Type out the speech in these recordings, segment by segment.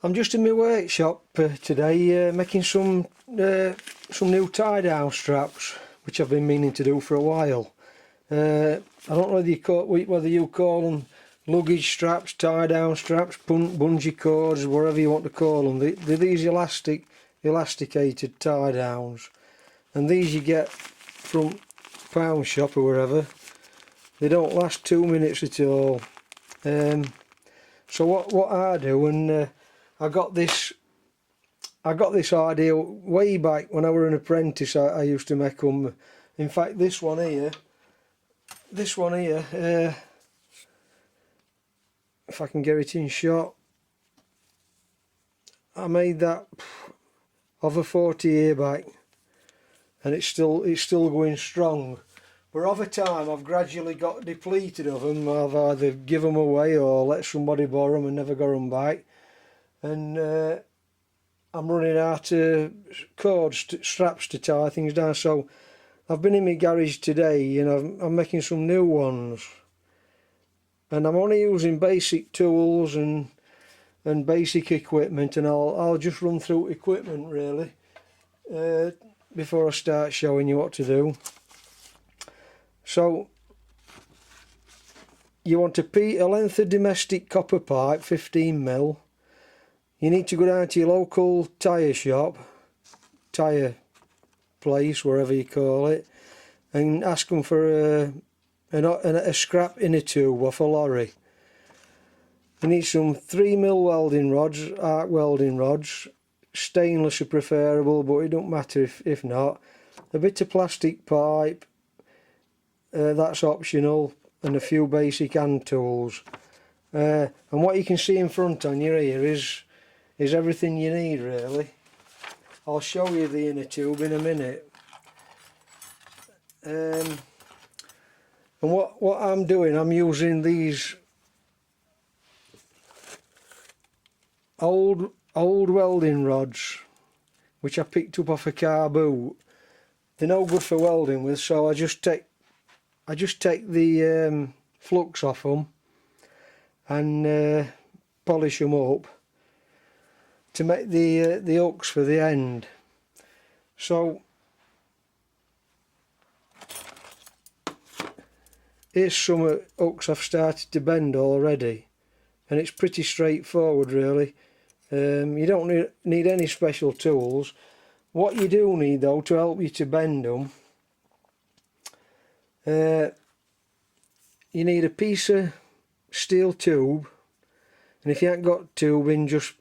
I'm just in my workshop today making some new tie down straps, which I've been meaning to do for a while. I don't know whether you call them luggage straps, tie down straps, bungee cords, whatever you want to call them. They're these elasticated tie downs, and these you get from pound shop or wherever. They don't last 2 minutes at all. So what I do, and I got this idea way back when I were an apprentice. I used to make them. In fact, this one here, if I can get it in shot, I made that over 40 years back, and it's still going strong. But over time I've gradually got depleted of them. I've either given them away or let somebody borrow them and never got them back. And I'm running out of cords, straps to tie things down. So I've been in my garage today and I'm making some new ones. And I'm only using basic tools and basic equipment, and I'll just run through equipment really before I start showing you what to do. So you want a length of domestic copper pipe, 15mm. You need to go down to your local tyre shop, tyre place, wherever you call it, and ask them for a scrap inner tube off a lorry. You need some 3mm welding rods, arc welding rods. Stainless are preferable, but it don't matter if not. A bit of plastic pipe, that's optional, and a few basic hand tools. And what you can see in front on your here is everything you need really. I'll show you the inner tube in a minute. And what I'm doing, I'm using these old welding rods which I picked up off a car boot. They're no good for welding with, so I just take the flux off them and polish them up to make the hooks for the end. So here's some hooks I've started to bend already, and it's pretty straightforward really. You don't need any special tools. What you do need though to help you to bend them, you need a piece of steel tube, and if you haven't got tubing, just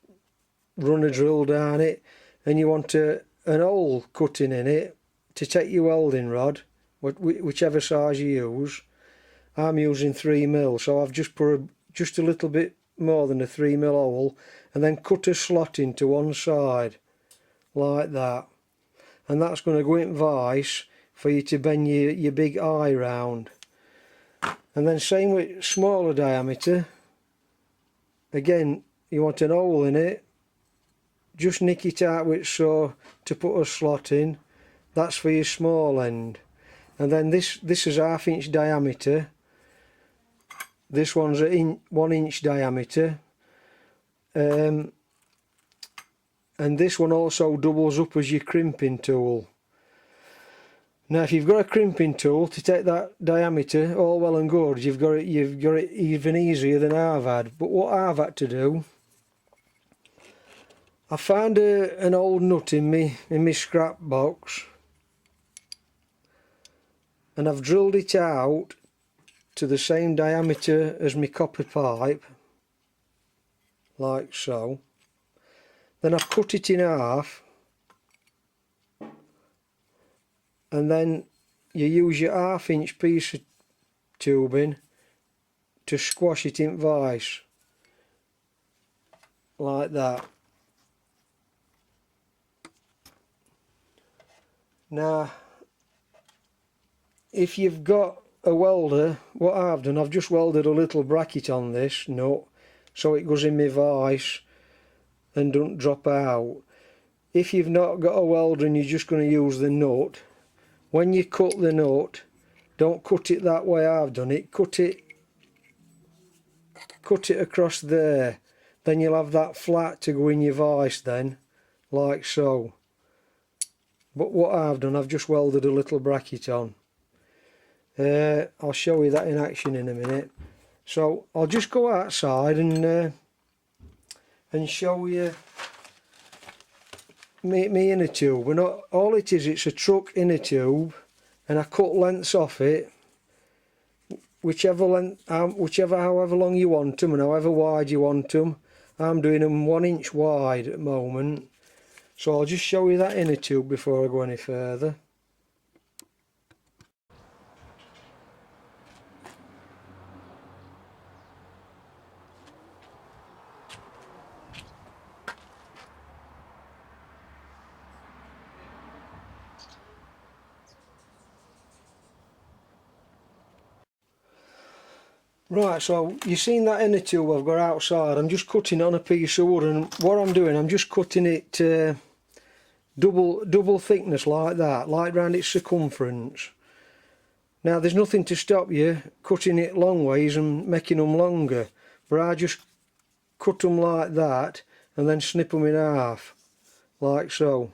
run a drill down it, and you want an hole cutting in it to take your welding rod, whichever size you use. I'm using 3mm, so I've just put just a little bit more than a 3mm hole, and then cut a slot into one side like that, and that's going to go in vice for you to bend your big eye round. And then same with smaller diameter. Again, you want an hole in it, just nick it out with saw to put a slot in. That's for your small end. And then this is 1/2 inch diameter. This one's 1 inch diameter. And this one also doubles up as your crimping tool. Now if you've got a crimping tool to take that diameter, all well and good, you've got it even easier than I've had. But what I've had to do, I found an old nut in my scrap box, and I've drilled it out to the same diameter as my copper pipe, like so. Then I've cut it in half, and then you use your 1/2 inch piece of tubing to squash it in vice, like that. Now if you've got a welder, what I've done, I've just welded a little bracket on this nut so it goes in my vice and don't drop out. If you've not got a welder and you're just going to use the nut, when you cut the nut, don't cut it that way I've done it, cut it across there. then you'll have that flat to go in your vise then, like so. But what I've done, I've just welded a little bracket on. I'll show you that in action in a minute. So I'll just go outside and show you me inner tube. And all it is, it's a truck inner tube, and I cut lengths off it, whichever length, however long you want them and however wide you want them. I'm doing them 1 inch wide at the moment. So I'll just show you that inner tube before I go any further. Right, so you've seen that inner tube I've got outside. I'm just cutting it on a piece of wood, and what I'm doing, I'm just cutting it double thickness like that, like round its circumference. Now there's nothing to stop you cutting it long ways and making them longer, but I just cut them like that and then snip them in half, like so.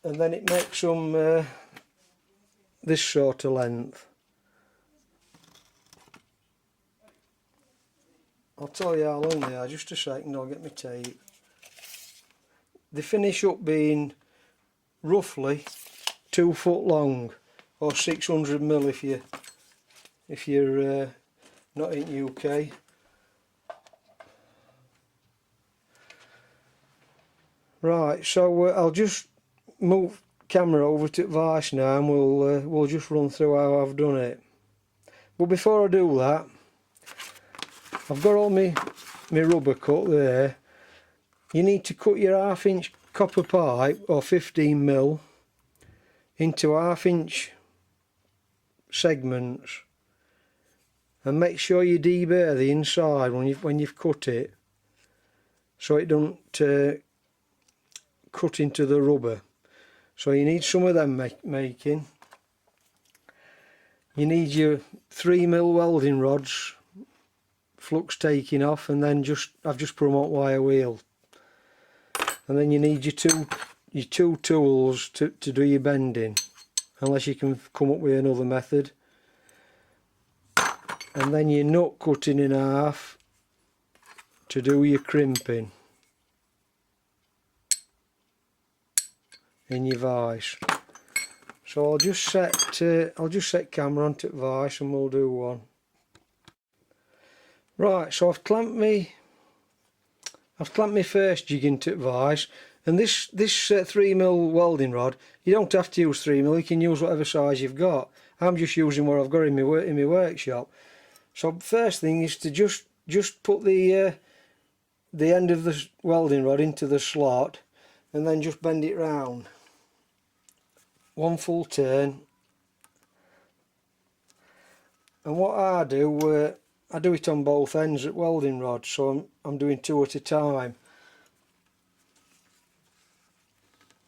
And then it makes them this sort of length. I'll tell you how long they are, just a second, I'll get my tape. They finish up being roughly 2 foot long, or 600mm if you're not in UK. Right, so I'll just move camera over to the vise now, and we'll just run through how I've done it. But before I do that, I've got all my rubber cut there. You need to cut your 1/2 inch copper pipe, or 15mm, into 1/2 inch segments, and make sure you deburr the inside when you've cut it, so it don't cut into the rubber. So you need some of them making. You need your 3mm welding rods, flux taking off, and then I've just put them on wire wheel. And then you need your two tools to do your bending, unless you can come up with another method. And then your nut cutting in half to do your crimping in your vise. So I'll just set camera onto the vise and we'll do one. Right, so I've clamped my first jig into the vise, and this 3mm welding rod, you don't have to use 3mm, you can use whatever size you've got. I'm just using what I've got in my workshop. So first thing is to just put the end of the welding rod into the slot, and then just bend it round. One full turn. And what I do it on both ends at welding rod, so I'm doing 2 at a time,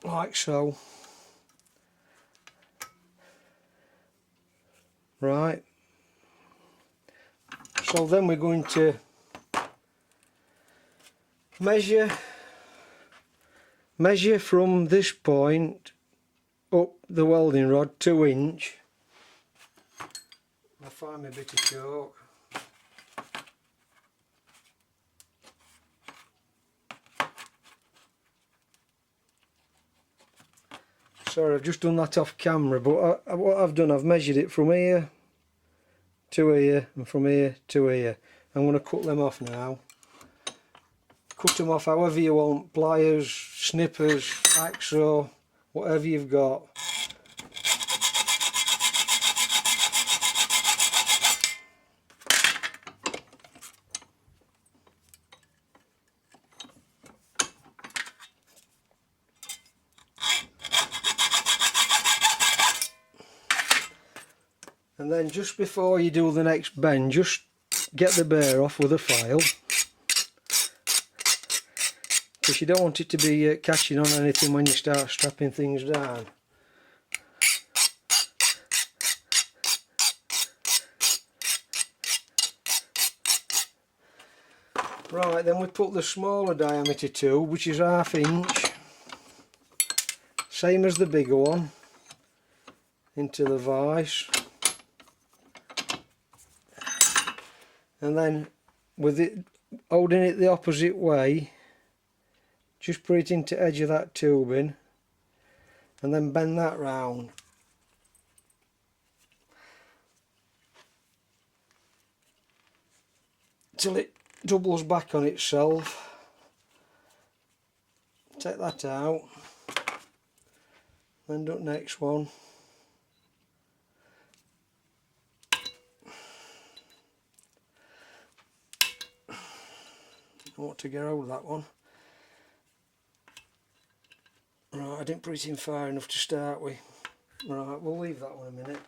like so. Right, so then we're going to measure from this point up the welding rod 2 inch. I'll find me a bit of chalk. Sorry, I've just done that off camera, but what I've done, I've measured it from here to here and from here to here. I'm going to cut them off now. Cut them off however you want, pliers, snippers, hacksaw, whatever you've got. And then just before you do the next bend, just get the burr off with a file, because you don't want it to be catching on anything when you start strapping things down. Right, then we put the smaller diameter tube, which is 1/2 inch, same as the bigger one, into the vise, and then with it holding it the opposite way, just put it into the edge of that tubing and then bend that round. Till it doubles back on itself. Take that out, then do the next one. I want to get hold of that one. Right, I didn't put it in far enough to start with. Right, we'll leave that one a minute.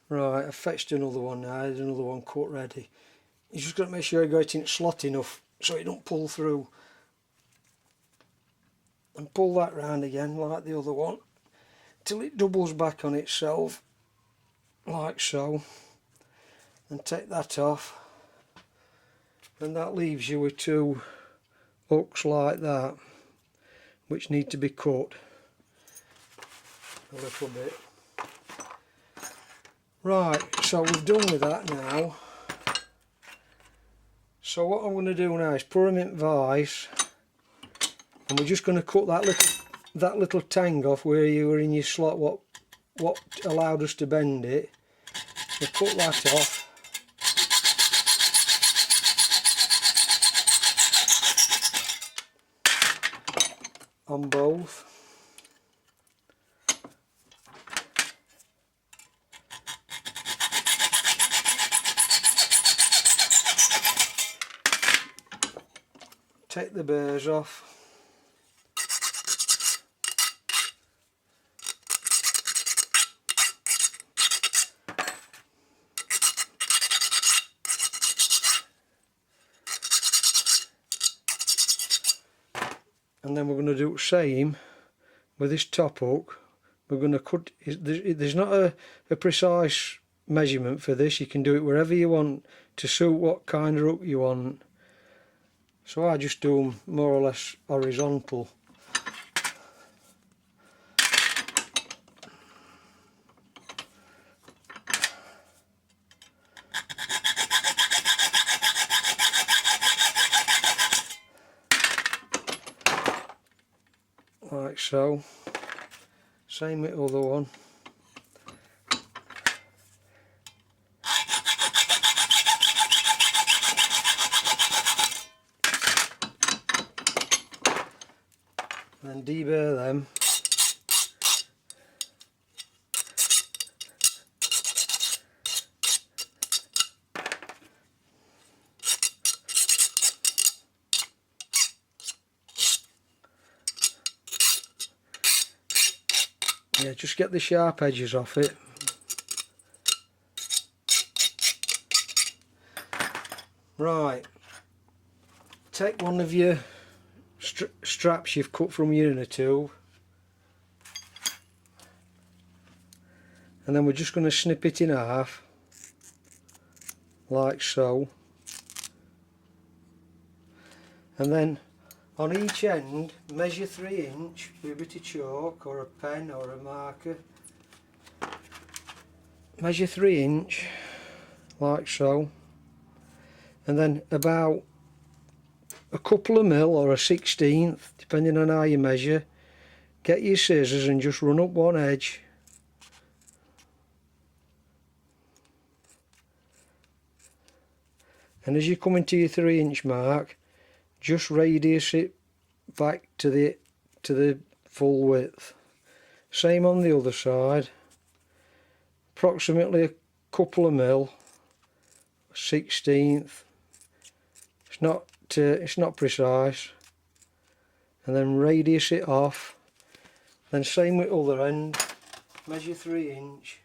Right, I've fetched another one now, there's another one cut ready. You just got to make sure you got it in slot enough so it don't pull through. And pull that round again like the other one, till it doubles back on itself, like so. And take that off. And that leaves you with 2 hooks like that, which need to be cut a little bit. Right, so we've done with that now. So what I'm going to do now is put them in vise, and we're just going to cut that little tang off where you were in your slot, what allowed us to bend it. We'll cut that off. On both. Take the burrs off. And then we're going to do the same with this top hook. We're going to cut, there's not a precise measurement for this, you can do it wherever you want to suit what kind of hook you want. So I just do them more or less horizontal. Like so. Same with the other one. And deburr them. Yeah, just get the sharp edges off it. Right, take one of your straps you've cut from your inner tube, and then we're just going to snip it in half, like so. And then on each end, measure 3 inch with a bit of chalk or a pen or a marker. Measure 3 inch, like so. And then about a couple of mil or a 1/16, depending on how you measure, get your scissors and just run up one edge. And as you come into your 3 inch mark, just radius it back to the full width. Same on the other side. Approximately a couple of mil, 1/16. It's not precise. And then radius it off. Then same with other end. Measure 3 inch.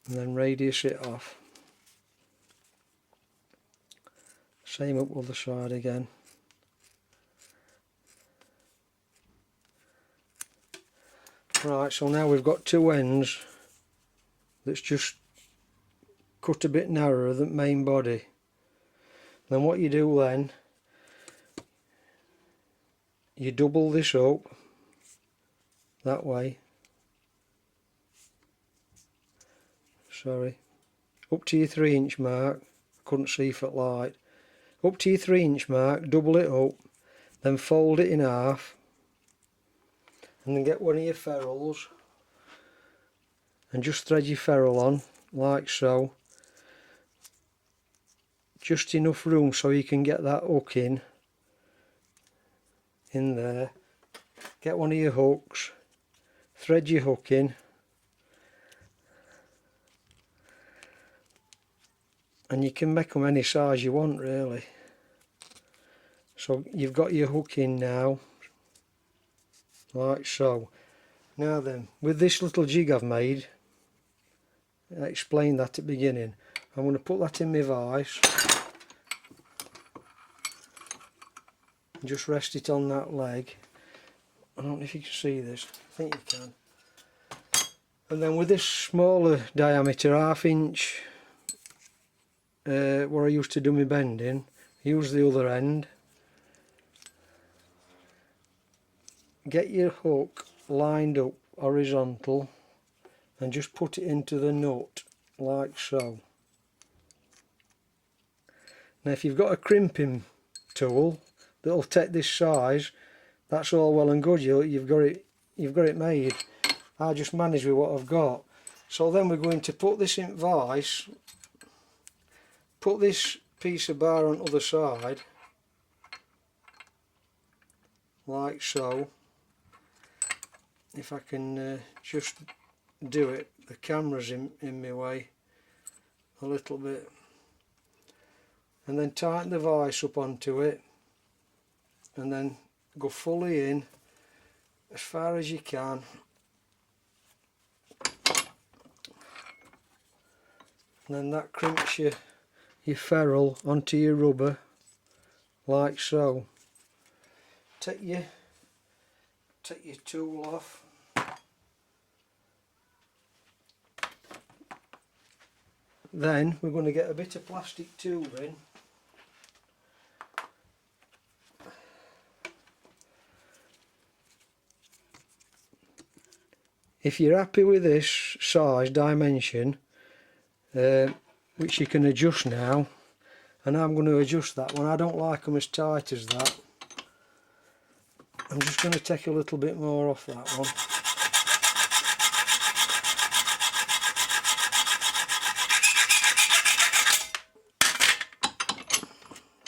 And then radius it off. Same up other side again. Right, so now we've got two ends that's just cut a bit narrower than the main body. Then what you do then, you double this up that way, sorry, up to your 3-inch mark. I couldn't see for light. Up to your 3-inch mark, double it up, then fold it in half, and then get one of your ferrules and just thread your ferrule on like so. Just enough room so you can get that hook in there. Get one of your hooks, thread your hook in, and you can make them any size you want really. So you've got your hook in now, like so. Now then, with this little jig I've made, I explained that at the beginning, I'm going to put that in my vise, just rest it on that leg. I don't know if you can see this, I think you can. And then with this smaller diameter, 1/2 inch, where I used to do my bending, use the other end. Get your hook lined up horizontal and just put it into the nut like so. Now if you've got a crimping tool that'll take this size, that's all well and good, you've got it made. I just manage with what I've got. So then we're going to put this in vise, put this piece of bar on the other side like so. If I can just do it, the camera's in my way a little bit, and then tighten the vise up onto it, and then go fully in as far as you can, and then that crimps your ferrule onto your rubber like so. Take your tool off, then we're going to get a bit of plastic tubing, if you're happy with this size dimension, which you can adjust now, and I'm going to adjust that one. I don't like them as tight as that. I'm just going to take a little bit more off that one.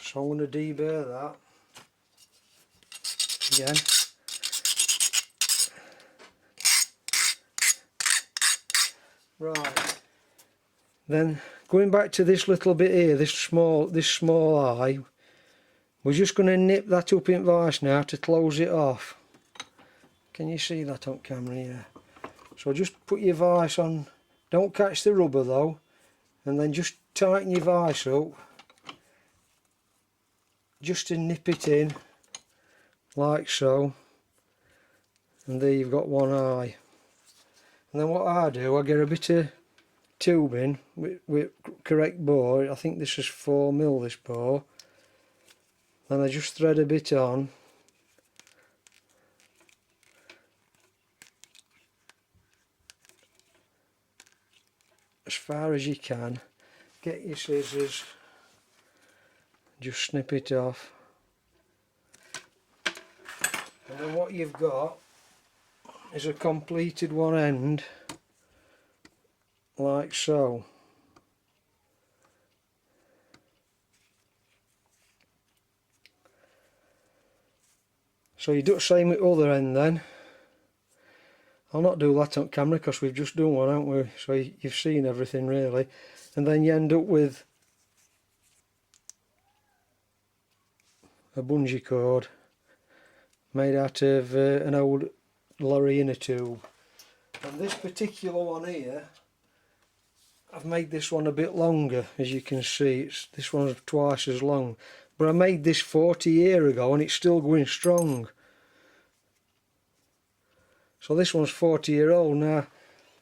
So I'm going to deburr that again. Right, then going back to this little bit here, this small eye, we're just going to nip that up in vise now to close it off. Can you see that on camera here? So just put your vise on, don't catch the rubber though, and then just tighten your vise up just to nip it in like so, and there you've got one eye. And then what I do, I get a bit of tubing with correct bore. I think this is 4mm, this bore. Then I just thread a bit on, as far as you can. Get your scissors, just snip it off, and then what you've got is a completed one end like so. So you do the same with the other end then. I'll not do that on camera because we've just done one, haven't we? So you've seen everything really. And then you end up with a bungee cord made out of an old lorry inner tube. And this particular one here, I've made this one a bit longer, as you can see. This one's twice as long, but I made this 40 years ago and it's still going strong. So this one's 40-year-old now.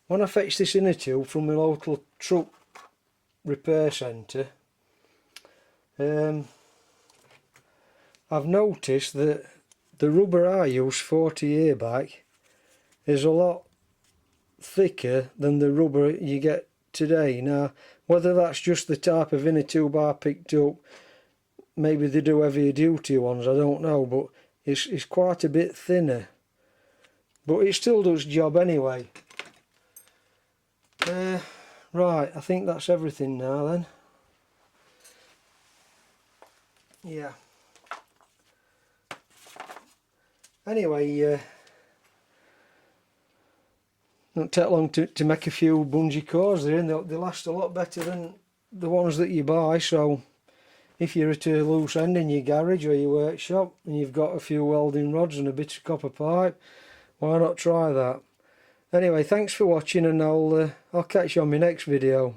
When I fetched this inner tube from my local truck repair centre, I've noticed that the rubber I used 40 years back is a lot thicker than the rubber you get today. Now, whether that's just the type of inner tube I picked up, maybe they do heavier duty ones, I don't know, but it's quite a bit thinner. But it still does job anyway. Right, I think that's everything now then. Yeah. Anyway, don't take long to make a few bungee cords there, and they last a lot better than the ones that you buy. So if you're at a loose end in your garage or your workshop and you've got a few welding rods and a bit of copper pipe, why not try that? Anyway, thanks for watching, and I'll catch you on my next video.